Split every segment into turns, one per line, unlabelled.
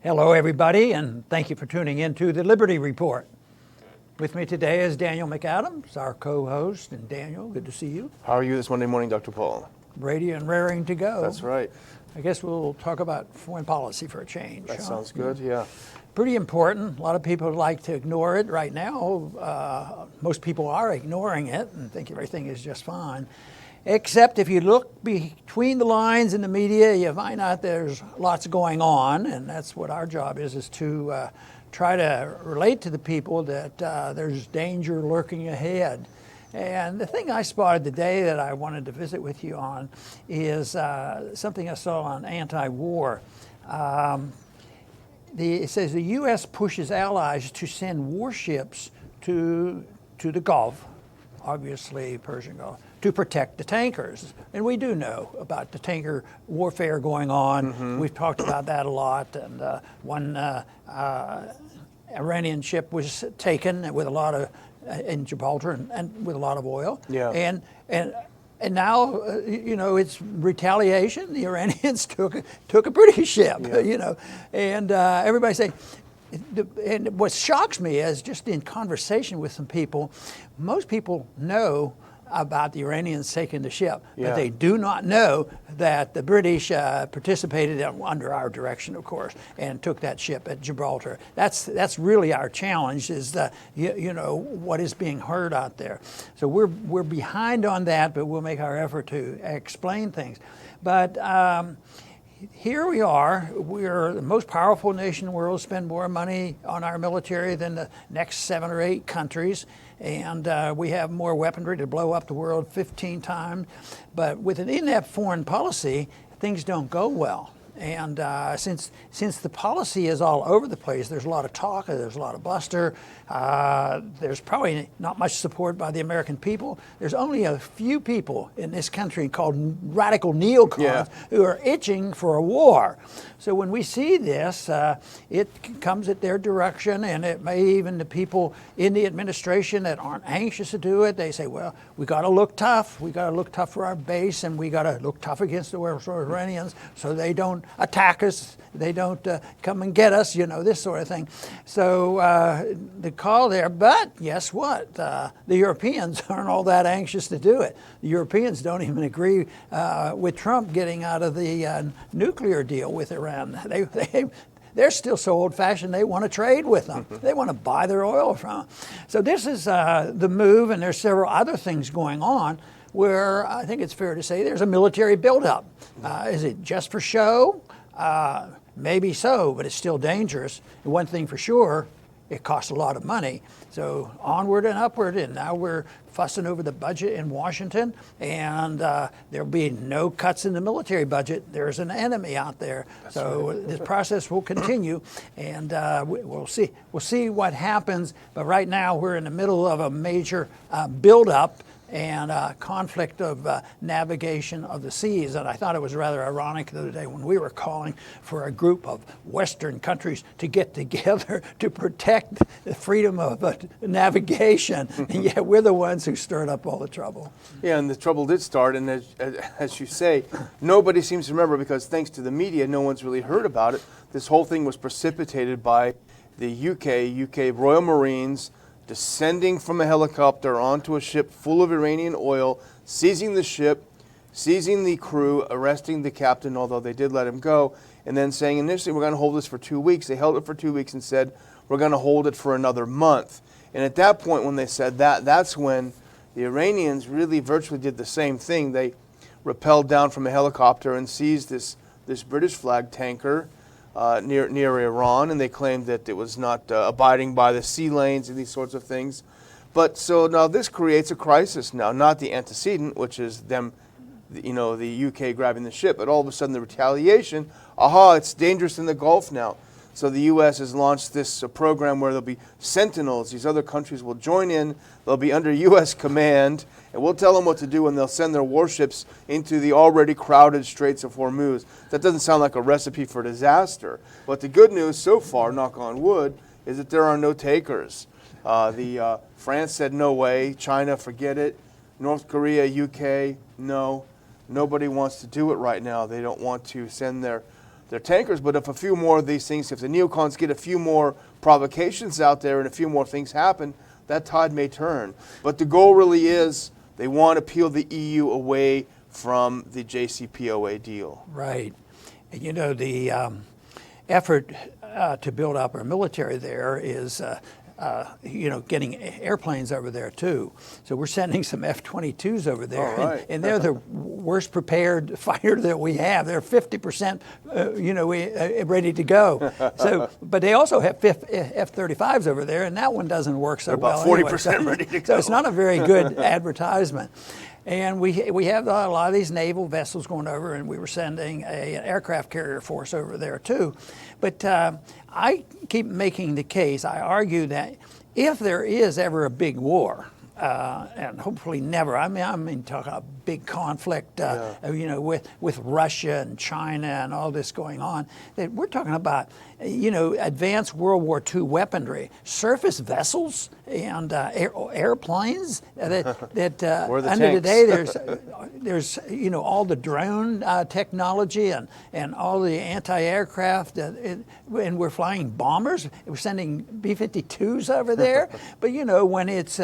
Hello, everybody, and thank you for tuning in to the Liberty Report. With me today is Daniel McAdams, our co-host. And Daniel, good to see you.
How are you this Monday morning, Dr. Paul?
Ready and raring to go.
That's right.
I guess we'll talk about foreign policy for a change.
That sounds good, yeah.
Pretty important. A lot of people like to ignore it right now. Most people are ignoring it and think everything is just fine. Except if you look between the lines in the media, you find out there's lots going on, and that's what our job is to try to relate to the people that there's danger lurking ahead. And the thing I spotted today that I wanted to visit with you on is something I saw on anti-war. It says the U.S. pushes allies to send warships to the Gulf, obviously Persian Gulf, to protect the tankers. And we do know about the tanker warfare going on. Mm-hmm. We've talked about that a lot. And one Iranian ship was taken with a lot of, in Gibraltar and with a lot of oil. Yeah. And now, it's retaliation. The Iranians took a British ship, yeah. And everybody saying, and what shocks me is just in conversation with some people, most people know about the Iranians taking the ship, yeah. But they do not know that the British participated under our direction, of course, and took that ship at Gibraltar. That's really our challenge, is what is being heard out there. So we're behind on that, but we'll make our effort to explain things. But here we are. We're the most powerful nation in the world, spend more money on our military than the next 7 or 8 countries. And we have more weaponry to blow up the world 15 times. But with an inept foreign policy, things don't go well. And since the policy is all over the place, there's a lot of talk, there's a lot of bluster. There's probably not much support by the American people. There's only a few people in this country called radical neocons, yeah, who are itching for a war. So when we see this, it comes at their direction, and it may even the people in the administration that aren't anxious to do it. They say, well, we got to look tough. We got to look tough for our base, and we got to look tough against the Iranians so they don't attack us, they don't come and get us, this sort of thing. So the call there, but guess what? The Europeans aren't all that anxious to do it. The Europeans don't even agree with Trump getting out of the nuclear deal with Iran. They're still so old-fashioned, they want to trade with them. They want to buy their oil from them. So this is the move, and there's several other things going on where I think it's fair to say there's a military buildup. Is it just for show? Maybe so, but it's still dangerous. And one thing for sure, it costs a lot of money. So onward and upward, and now we're fussing over the budget in Washington, and there'll be no cuts in the military budget. There's an enemy out there. That's so right. This process will continue, and we'll see. We'll see what happens. But right now, we're in the middle of a major buildup and conflict of navigation of the seas. And I thought it was rather ironic the other day when we were calling for a group of Western countries to get together to protect the freedom of navigation. And yet we're the ones who stirred up all the trouble.
Yeah, and the trouble did start. And as you say, nobody seems to remember, because thanks to the media, no one's really heard about it. This whole thing was precipitated by the UK Royal Marines descending from a helicopter onto a ship full of Iranian oil, seizing the ship, seizing the crew, arresting the captain, although they did let him go, and then saying initially we're going to hold this for 2 weeks. They held it for 2 weeks and said we're going to hold it for another month. And at that point when they said that, that's when the Iranians really virtually did the same thing. They rappelled down from a helicopter and seized this British flag tanker near Iran, and they claimed that it was not abiding by the sea lanes and these sorts of things. But so now this creates a crisis now, not the antecedent, which is them, the UK grabbing the ship, but all of a sudden the retaliation, it's dangerous in the Gulf now. So the U.S. has launched this program where there'll be sentinels. These other countries will join in. They'll be under U.S. command, and we'll tell them what to do, and they'll send their warships into the already crowded Straits of Hormuz. That doesn't sound like a recipe for disaster. But the good news so far, knock on wood, is that there are no takers. France said no way. China, forget it. North Korea, UK, no. Nobody wants to do it right now. They don't want to send their their tankers, but if a few more of these things, if the neocons get a few more provocations out there and a few more things happen, that tide may turn. But the goal really is they want to peel the EU away from the JCPOA deal.
Right. And you know, the effort to build up our military there is you know, getting airplanes over there too. So we're sending some F-22s over there,
right.
and they're the worst prepared fighter that we have. They're 50%, you know, ready to go. So, but they also have F-35s over there, and that one doesn't work so well.
About 40% ready to go.
So it's not a very good advertisement. And we have a lot of these naval vessels going over, and we were sending an aircraft carrier force over there too. But I keep making the case, I argue that if there is ever a big war, and hopefully never, I mean talk about big conflict, you know, with Russia and China and all this going on, that we're talking about, you know, advanced World War II weaponry, surface vessels and airplanes that under today there's you know, all the drone technology and all the anti-aircraft and we're flying bombers. We're sending B-52s over there. But you know, when it's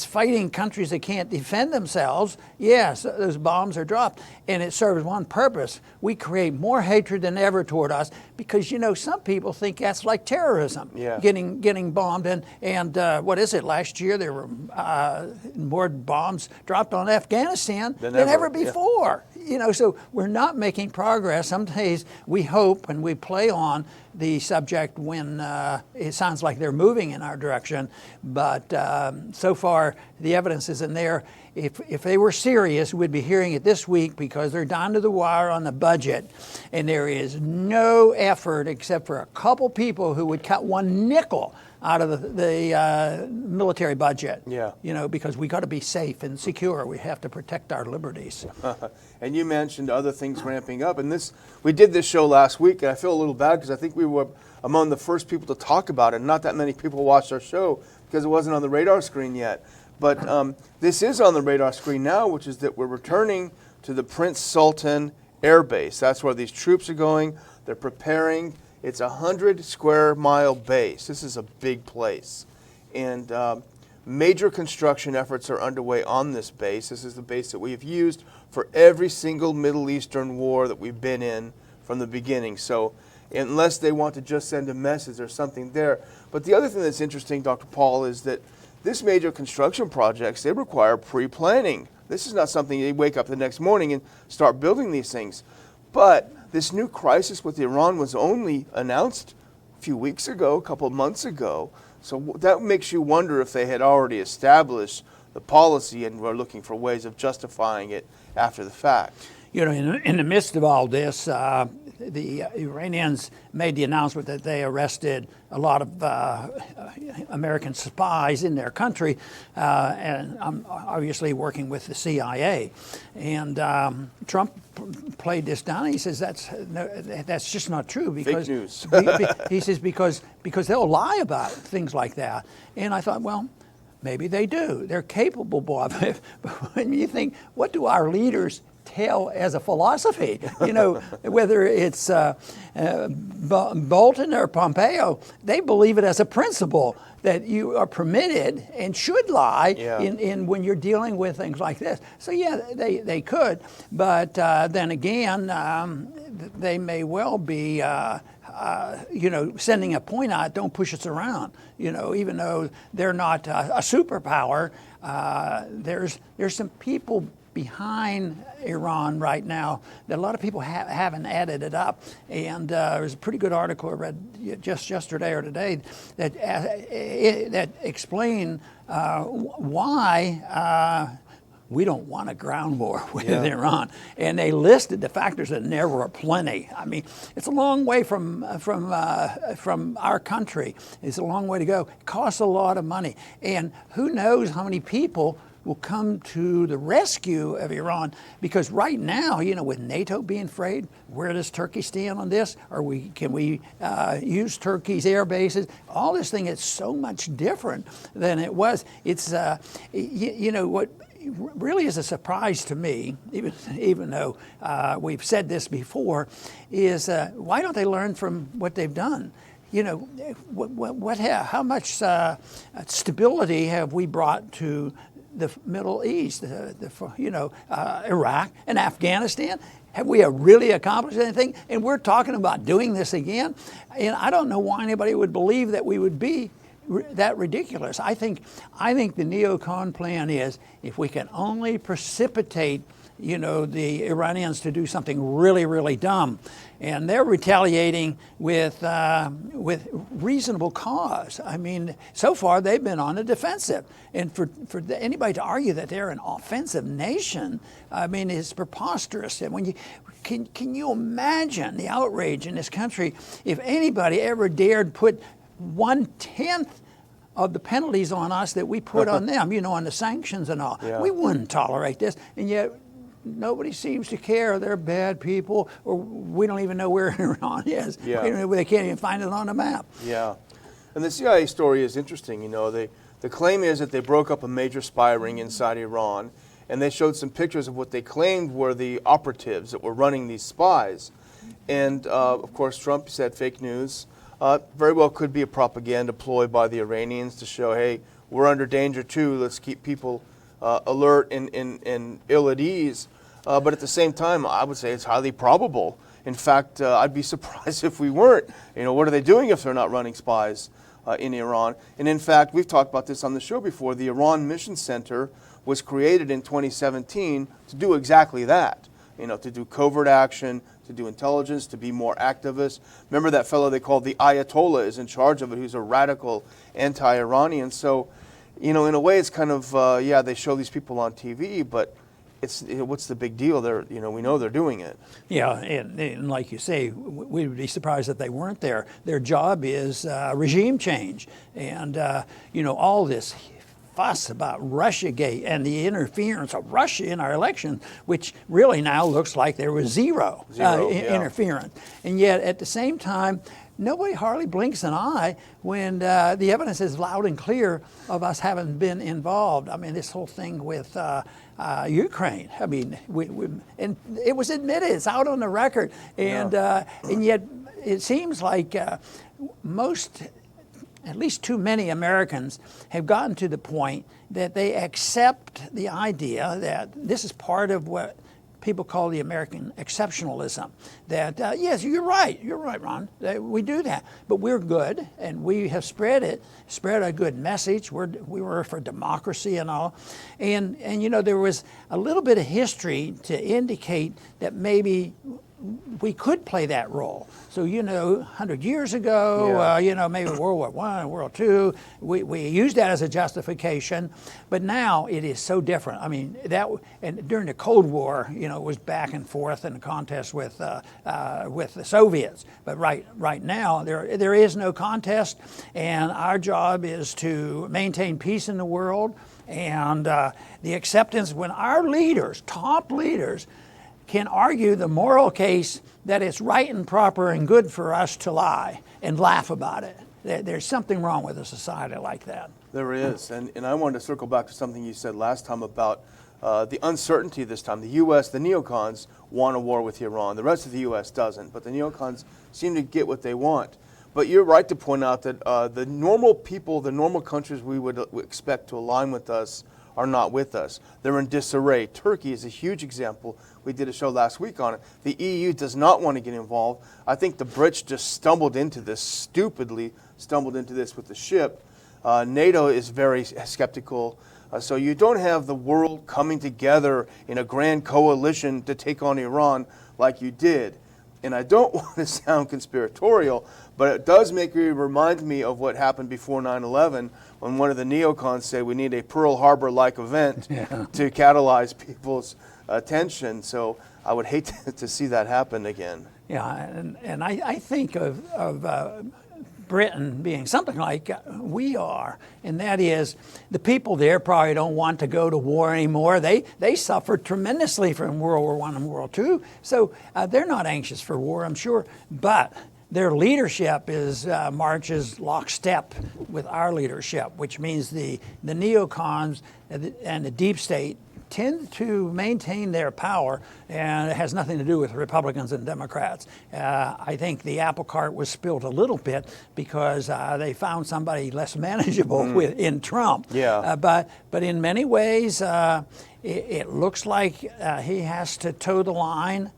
fighting countries that can't defend themselves, yes, those bombs are dropped, and it serves one purpose. We create more hatred than ever toward us because, you know, some people think that's like terrorism, getting bombed. And what is it? Last year there were more bombs dropped on Afghanistan than ever before. You know, so we're not making progress. Some days we hope and we play on the subject when it sounds like they're moving in our direction, but so far the evidence isn't there. If they were serious, we'd be hearing it this week because they're down to the wire on the budget, and there is no effort except for a couple people who would cut one nickel out of the military budget.
Yeah.
You know, because we got to be safe and secure. We have to protect our liberties.
And you mentioned other things ramping up, and we did this show last week, and I feel a little bad because I think we were among the first people to talk about it. Not that many people watched our show because it wasn't on the radar screen yet. But this is on the radar screen now, which is that we're returning to the Prince Sultan Air Base. That's where these troops are going. They're preparing. It's a 100-square-mile base. This is a big place. And major construction efforts are underway on this base. This is the base that we have used for every single Middle Eastern war that we've been in from the beginning. So unless they want to just send a message, there's something there. But the other thing that's interesting, Dr. Paul, is that this major construction projects, they require pre-planning. This is not something you wake up the next morning and start building these things. But this new crisis with Iran was only announced a few weeks ago, a couple of months ago. So that makes you wonder if they had already established the policy and were looking for ways of justifying it after the fact.
You know, in the midst of all this, the Iranians made the announcement that they arrested a lot of American spies in their country, and I'm obviously working with the CIA. And Trump played this down. He says that's just not true because
fake news.
He says because they'll lie about things like that. And I thought, well, maybe they do. They're capable, Bob. But when you think, what do our leaders tell as a philosophy? You know, whether it's Bolton or Pompeo, they believe it as a principle that you are permitted and should lie in when you're dealing with things like this. So yeah, they could, but then again, they may well be you know, sending a point out, don't push us around. You know, even though they're not a superpower, there's some people behind Iran right now that a lot of people haven't added it up. And there's a pretty good article I read just yesterday or today that explain why we don't want a ground war with Iran. And they listed the factors, and there were plenty. I mean, it's a long way from our country. It's a long way to go. It costs a lot of money. And who knows how many people will come to the rescue of Iran, because right now, you know, with NATO being afraid, where does Turkey stand on this? Can we use Turkey's air bases? All this thing is so much different than it was. It's you know what. really is a surprise to me, even though we've said this before, is why don't they learn from what they've done? You know, how much stability have we brought to the Middle East, Iraq and Afghanistan? Have we really accomplished anything? And we're talking about doing this again? And I don't know why anybody would believe that we would be that ridiculous. I think the neocon plan is, if we can only precipitate, the Iranians to do something really, really dumb, and they're retaliating with reasonable cause. I mean, so far they've been on the defensive, and for anybody to argue that they're an offensive nation, I mean, is preposterous. And when you can you imagine the outrage in this country if anybody ever dared put 1/10 of the penalties on us that we put on them, on the sanctions and all. Yeah. We wouldn't tolerate this, and yet nobody seems to care. They're bad people, or we don't even know where Iran is. Yeah. They can't even find it on the map.
Yeah, and the CIA story is interesting. The claim is that they broke up a major spy ring inside Iran, and they showed some pictures of what they claimed were the operatives that were running these spies. And of course, Trump said fake news. Very well could be a propaganda ploy by the Iranians to show, hey, we're under danger too. Let's keep people alert and ill at ease. But at the same time, I would say it's highly probable. In fact, I'd be surprised if we weren't. What are they doing if they're not running spies in Iran? And in fact, we've talked about this on the show before. The Iran Mission Center was created in 2017 to do exactly that. To do covert action, to do intelligence, to be more activist. Remember that fellow they called the Ayatollah is in charge of it, who's a radical anti-Iranian. So, in a way, it's kind of, they show these people on TV, but what's the big deal? We know they're doing it.
Yeah, and like you say, we would be surprised if they weren't there. Their job is regime change, and all this fuss about Russiagate and the interference of Russia in our election, which really now looks like there was zero interference. And yet, at the same time, nobody hardly blinks an eye when the evidence is loud and clear of us having been involved. I mean, this whole thing with Ukraine. I mean, and it was admitted. It's out on the record, and yet it seems like at least too many Americans have gotten to the point that they accept the idea that this is part of what people call the American exceptionalism. That, yes, you're right, Ron, we do that. But we're good, and we have spread a good message. We were for democracy and all. And there was a little bit of history to indicate that maybe we could play that role. So, 100 years ago, maybe World War I, World II, we used that as a justification, but now it is so different. I mean, and during the Cold War, it was back and forth in a contest with the Soviets. But right now, there is no contest, and our job is to maintain peace in the world, and the acceptance when our leaders, top leaders, can argue the moral case that it's right and proper and good for us to lie and laugh about it. There's something wrong with a society like that.
There is, and I wanted to circle back to something you said last time about the uncertainty this time. The U.S., the neocons want a war with Iran. The rest of the U.S. doesn't, but the neocons seem to get what they want. But you're right to point out that the normal people, the normal countries we would expect to align with us are not with us. They're in disarray. Turkey is a huge example. We did a show last week on it. The EU does not want to get involved. I think the Brits just stupidly stumbled into this with the ship. NATO is very skeptical. So you don't have the world coming together in a grand coalition to take on Iran like you did. And I don't want to sound conspiratorial, but it does remind me of what happened before 9/11 when one of the neocons said we need a Pearl Harbor-like event to catalyze people's attention. So I would hate to see that happen again.
Yeah, and I think of Britain being something like we are, and that is the people there probably don't want to go to war anymore. They suffered tremendously from World War I and World II, so they're not anxious for war, I'm sure, but their leadership marches lockstep with our leadership, which means the neocons and the deep state tend to maintain their power, and it has nothing to do with Republicans and Democrats. I think the apple cart was spilled a little bit because they found somebody less manageable in Trump.
Yeah.
But in many ways, it looks like he has to toe the line.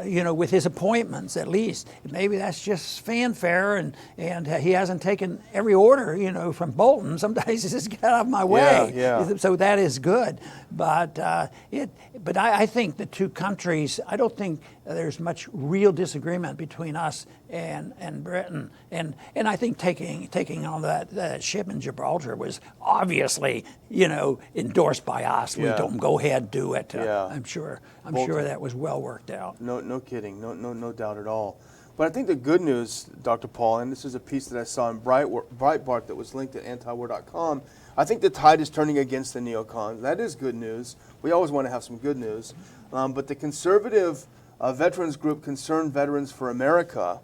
With his appointments, at least. Maybe that's just fanfare, and he hasn't taken every order, from Bolton. Sometimes he says, "Get out of my way."
Yeah.
So that is good. But I think the two countries, I don't think there's much real disagreement between us and Britain. And I think taking on that ship in Gibraltar was obviously, endorsed by us. We told them, go ahead, do it. I'm sure that was well worked out.
No kidding. No doubt at all. But I think the good news, Dr. Paul, and this is a piece that I saw in Breitbart that was linked at antiwar.com, I think the tide is turning against the neocons. That is good news. We always want to have some good news. But the conservative veterans group, Concerned Veterans for America,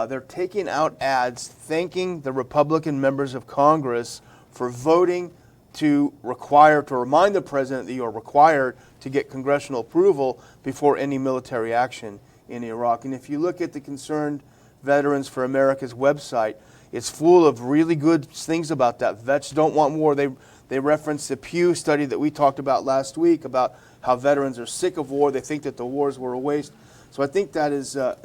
they're taking out ads thanking the Republican members of Congress for voting to remind the president that you are required to get congressional approval before any military action in Iraq. And if you look at the Concerned Veterans for America's website, it's full of really good things about that. Vets don't want war. They reference the Pew study that we talked about last week about how veterans are sick of war. They think that the wars were a waste. So I think that is a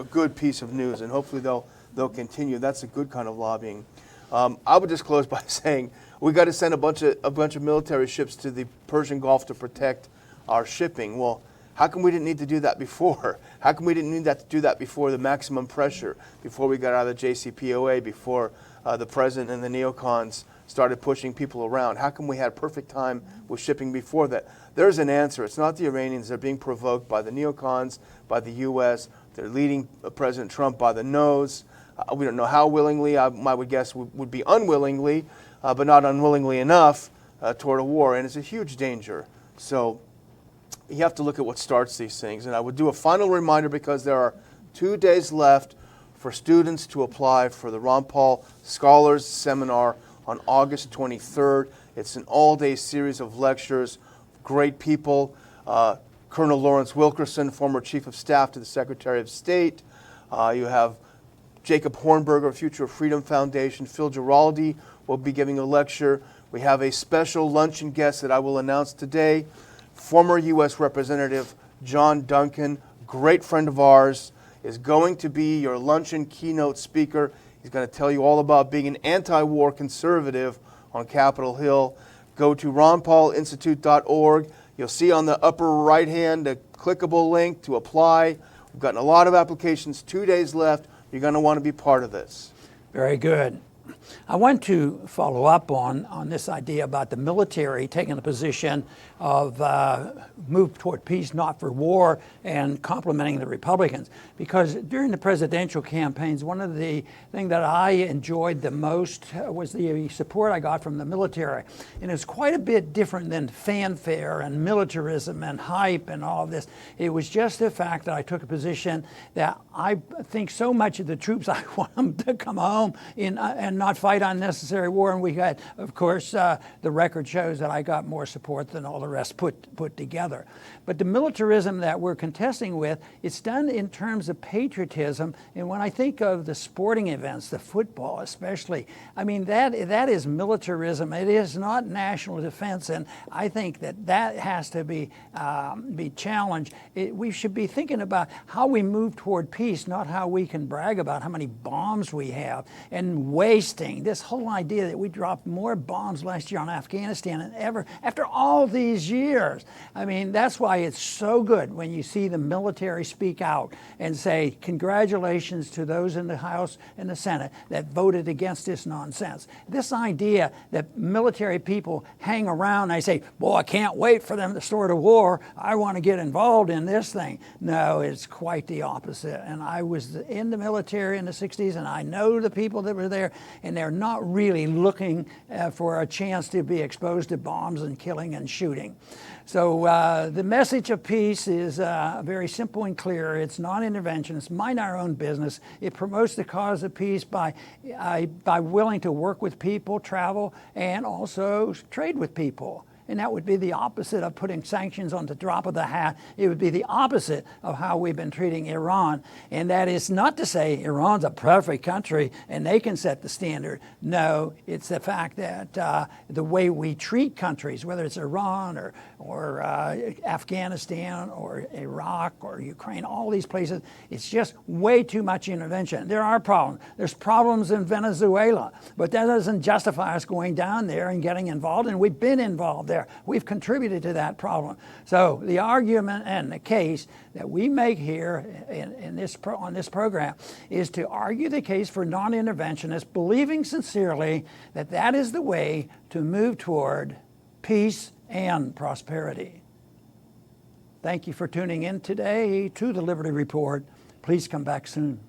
good piece of news, and hopefully they'll continue. That's a good kind of lobbying. I would just close by saying we got to send a bunch of military ships to the Persian Gulf to protect our shipping. Well, how come we didn't need to do that before? How come we didn't need to do that before the maximum pressure, before we got out of the JCPOA, before the president and the neocons started pushing people around? How come we had perfect time with shipping before that? There's an answer. It's not the Iranians. They're being provoked by the neocons, by the U.S. They're leading President Trump by the nose. We don't know how willingly. I would guess would be unwillingly, but not unwillingly enough toward a war. And it's a huge danger. So you have to look at what starts these things. And I would do a final reminder, because there are 2 days left for students to apply for the Ron Paul Scholars Seminar on August 23rd. It's an all-day series of lectures, great people. Colonel Lawrence Wilkerson, former Chief of Staff to the Secretary of State. You have Jacob Hornberger, Future of Freedom Foundation. Phil Giraldi will be giving a lecture. We have a special luncheon guest that I will announce today. Former U.S. Representative John Duncan, great friend of ours, is going to be your luncheon keynote speaker. He's going to tell you all about being an anti-war conservative on Capitol Hill. Go to ronpaulinstitute.org. You'll see on the upper right hand a clickable link to apply. We've gotten a lot of applications, 2 days left. You're going to want to be part of this.
Very good. I want to follow up on this idea about the military taking a position of move toward peace, not for war, and complimenting the Republicans. Because during the presidential campaigns, one of the things that I enjoyed the most was the support I got from the military. And it's quite a bit different than fanfare and militarism and hype and all of this. It was just the fact that I took a position that I think so much of the troops, I want them to come home and not fight unnecessary war. And we got, of course, the record shows that I got more support than all the rest put together. But the militarism that we're contesting with, it's done in terms of patriotism. And when I think of the sporting events, the football especially, I mean, that is militarism. It is not national defense. And I think that has to be challenged. We should be thinking about how we move toward peace, not how we can brag about how many bombs we have and wasting. This whole idea that we dropped more bombs last year on Afghanistan than ever after all these years. I mean, that's why it's so good when you see the military speak out and say, congratulations to those in the House and the Senate that voted against this nonsense. This idea that military people hang around and they say, boy, I can't wait for them to start a war. I want to get involved in this thing. No, it's quite the opposite. And I was in the military in the 60s, and I know the people that were there, and they're not really looking for a chance to be exposed to bombs and killing and shooting. So the message of peace is very simple and clear. It's non-intervention. It's mind our own business. It promotes the cause of peace by willing to work with people, travel, and also trade with people. and that would be the opposite of putting sanctions on the drop of the hat. It would be the opposite of how we've been treating Iran. And that is not to say Iran's a perfect country and they can set the standard. No, it's the fact that the way we treat countries, whether it's Iran or Afghanistan or Iraq or Ukraine, all these places, it's just way too much intervention. There are problems. There's problems in Venezuela, but that doesn't justify us going down there and getting involved, and we've been involved there. We've contributed to that problem. So the argument and the case that we make here on this program is to argue the case for non-interventionists, believing sincerely that that is the way to move toward peace and prosperity. Thank you for tuning in today to the Liberty Report. Please come back soon.